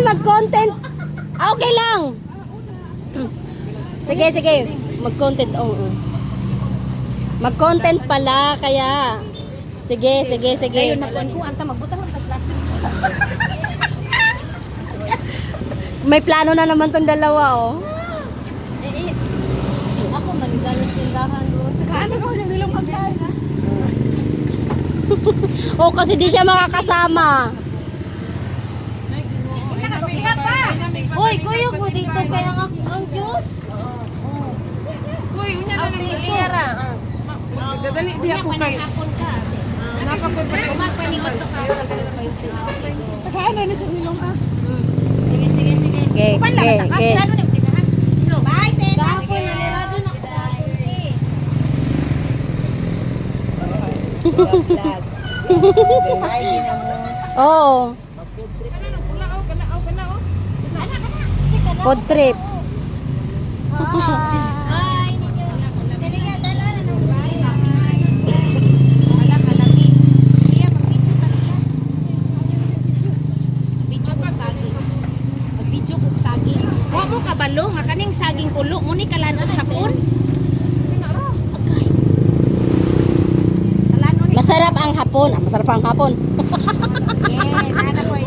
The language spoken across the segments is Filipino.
mag-content. Okay lang. Sige, sige. Mag-content. Oo. Mag-content pala, kaya. Sige, sige, sige. Ayun, nakuan ko. Anta, magbutang lang ng plastic. May plano na naman tong dalawa, oh. Ako, manigalit sindahan, bro. Kaano ko yung nilong kabias, ha? Oh, kasi di siya makakasama. Uy, kuyog mo dito kaya ang Diyos. Uy, unya na lang Iyara. Dadali di ako kay. Napapay pa ko. Magpaniot to ka. Tagaano ni sa nilong ah. Sige, sige, sige. Okay, okay, okay. Bye, te. Kapo, nanirado na ko. Oo. Food trip. Hi, ninyo. Daliya, dala na ng bahay. Wala ka lagi. Iya, mag-video ka niya. Video ko saging. Mag-video ko saging. Huwag mo kabalo, nga kaning saging kulo. Muni kalanos hapon. Masarap ang hapon. Ah, masarap ang hapon.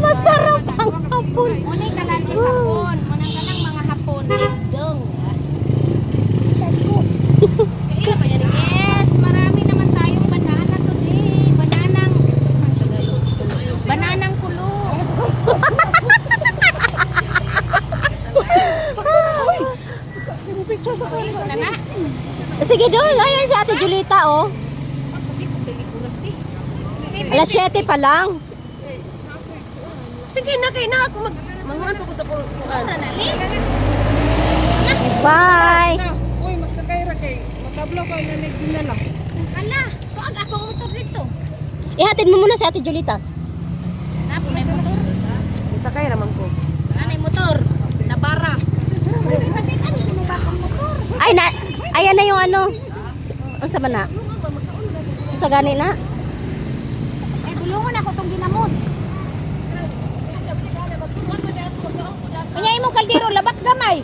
Masarap ang hapon. Muni kalanos hapon. Munang kanang mga hapon. Dong. Kaya ba yan? Yes, marami naman tayong banana today. Bananang kulo. Nana? Sige doon. Ayun si Ate Julita, oh. Kasi kung pelikulas di. Alas 7 pa lang. Sige na kayo na ako manguhan pa ko sa kuruan. Bye. Uy, magsakay ra kay. Makablaw ka na nagdinala. Hala, tuag ako ang motor dito. Ihatid mo muna si Ate Julita. Napo na yung motor. Sakay ra man ko. Nanay motor. Nabara. Bakit ano sinubak ang motor? Ay, na, ayan na yung ano. Ang sama na. Ang sa gani na. Ay, bulungan ako itong ginamos. Kanya imong kaldero, labak gamay.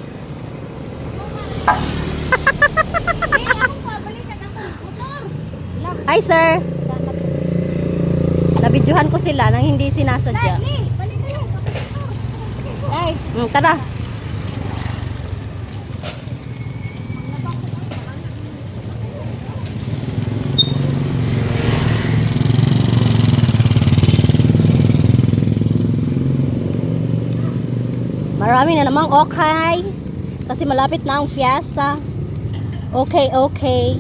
Hi, sir. Nabidyohan ko sila nang hindi sinasadya. Ay, Tara. Marami na namang okay. Kasi malapit na ang fiesta. Okay, okay.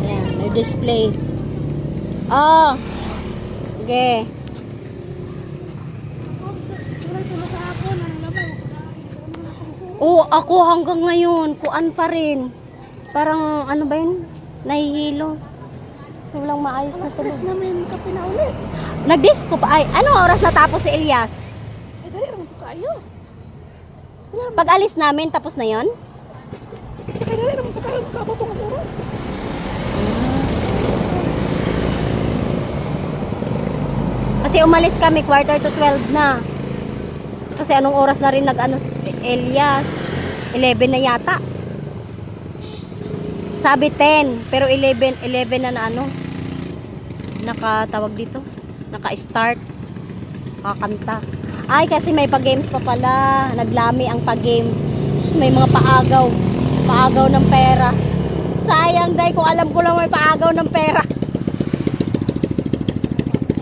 Ayan, may display. Oh. Okay. Oh, ako hanggang ngayon, kuan pa rin. Parang ano ba yun? Nahihilo. Walang maayos na tulog. namin kape na uli. Nag-disco pa. Ay, anong oras natapos si Elias? Ay, dali ra man to kayo. Pag alis namin, tapos na yon? Sakay dali ra man sa kayo. Kabot ko sa oras. Kasi umalis kami, 11:45 na. Kasi anong oras na rin nag-ano si Elias? 11 na yata. Sabi 10, pero 11 na ano. Nakatawag dito. Naka-start. Kakanta. Ay, kasi may pa-games pa pala. Naglami ang pa-games. May mga paagaw. Paagaw ng pera. Sayang, day, kung alam ko lang may paagaw ng pera.